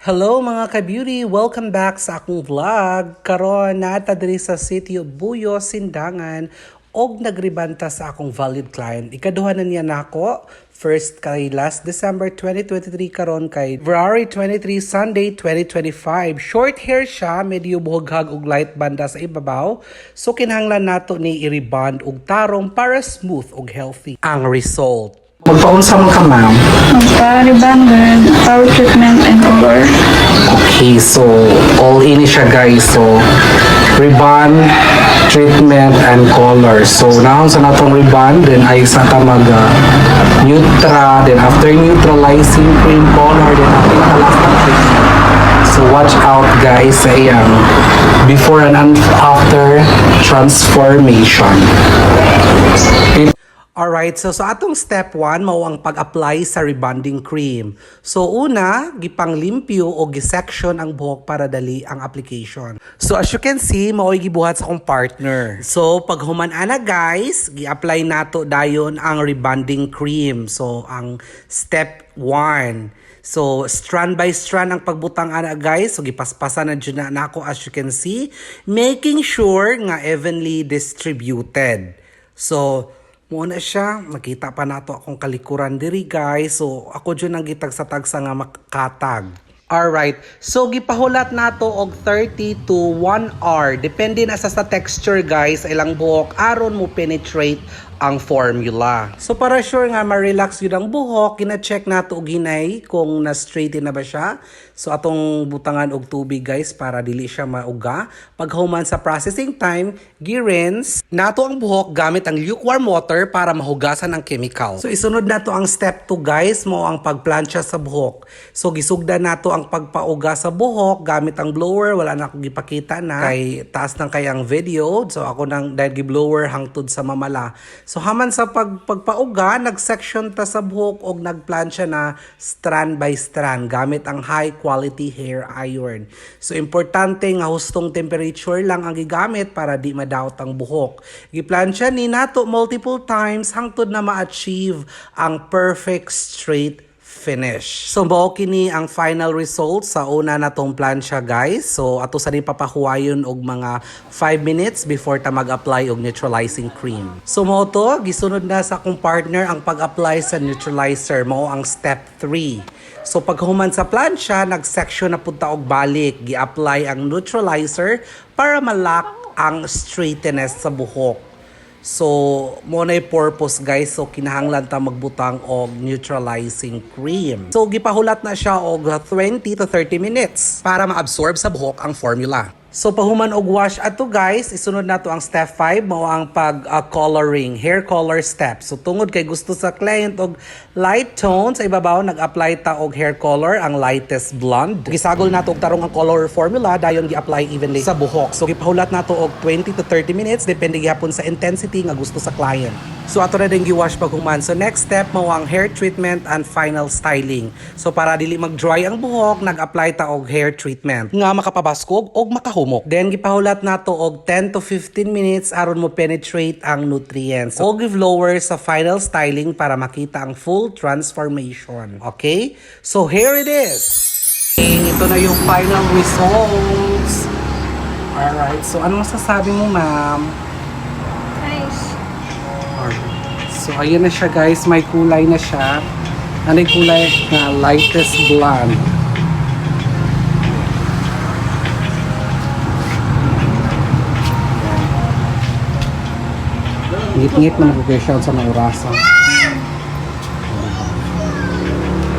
Hello mga ka-beauty! Welcome back sa akong vlog. Karon naata diri sa sitio Buyo, Sindangan og nagribanta sa akong valued client. Ikaduha na niya nako. First kay last December 2023 karon kay February 23 Sunday 2025. Short hair siya, medyo buhaghag og light banda sa ibabaw. So kinahanglan nato ni i-rebond og tarong para smooth og healthy ang result. Magpaunsa mo ka, ma'am? Magpa-rebanded, power treatment, and color. Okay, so all in siya guys. So rebond, treatment, and color. So now sa natong rebond, then ay sa ta mag neutra, then after neutralizing cream color, then after last na treatment. So watch out guys sa iyang before and after transformation. Alright, so sa atong step 1, mao ang pag-apply sa rebonding cream. So una, gipang limpyo o gisection ang buhok para dali ang application. So as you can see, mao'y gibuhat sa akong partner. So pag human-ana guys, gi-apply nato dayon ang rebonding cream. So ang step 1. So, strand by strand ang pagbutang ana guys. So, gipaspasan na dyan na ako as you can see. Making sure nga evenly distributed. So, muna siya, makita pa nato akong kalikuran diri guys. So ako dyan ang gitag-sa-tagsa nga makatag. Alright, so gipahulat nato og 30 to 1 hour. Depende na sa texture guys, ilang buhok aron mo penetrate ang formula. So para sure nga ma-relax yun ang buhok, gina-check nato og hinay kung na-straighten na ba siya. So atong butangan og tubig guys para dili siya mauga. Pag human sa processing time, gi-rinse nato ang buhok gamit ang lukewarm water para mahugasan ang chemical. So isunod nato ang step 2 guys, mo ang pagplancha sa buhok. So gisugdan nato ang pagpauga sa buhok gamit ang blower. Wala na akong gipakita na kay taas ng kayang video. So ako nang dahil gi-blower hangtod sa mamala. So haman sa pagpauga, nag-section ta sa buhok og nagplansya na strand by strand gamit ang high quality hair iron. So importante nga hustong temperature lang ang gigamit para di madawat ang buhok. Giplansya ni nato multiple times hangtod na ma-achieve ang perfect straight finish. So mao kini ang final result sa una natong plansya guys. So ato sa ni papahuwayon og mga 5 minutes before ta mag-apply og neutralizing cream. So mao to gisunod na sa akong partner ang pag-apply sa neutralizer, mao ang step 3. So paghuman sa plansya, nag-section na punta og balik, gi-apply ang neutralizer para ma-lock ang straightness sa buhok. So, mo na purpose guys. So, kinahanglan ta magbutang og neutralizing cream. So, gipahulat na siya og 20 to 30 minutes para ma-absorb sa buhok ang formula. So, pahuman og wash ato guys, isunod nato ang step 5, mao ang pag-coloring, hair color step. So, tungod kay gusto sa client og light tone, sa ibabaw nag-apply ta og hair color, ang lightest blonde. Gisagol nato og tarong ang color formula, dayon gi-apply evenly sa buhok. So, gipahulat nato og 20 to 30 minutes, depende gyapon sa intensity nga gusto sa client. So, ato na din gi-wash paghuman. So, next step, mao ang hair treatment and final styling. So, para dili mag-dry ang buhok, nag-apply ta og hair treatment nga makapabaskog og makahumok. Then gipahulat nato og 10 to 15 minutes aron mo penetrate ang nutrients. O give-lower sa final styling para makita ang full transformation. Okay? So here it is. Ito na yung final results. Alright. So ano masasabi mo, ma'am? Nice. Alright. So ayun na siya guys. May kulay na siya. Ano yung kulay na lightest blonde. Ngit-ngit man ko siya sa mga orasan.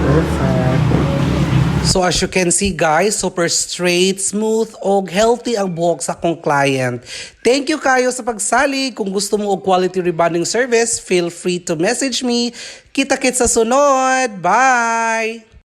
Perfect. So as you can see guys, super straight, smooth, og healthy ang buhok sa akong client. Thank you kayo sa pagsali. Kung gusto mo og quality rebonding service, feel free to message me. Kita-kits sa sunod. Bye!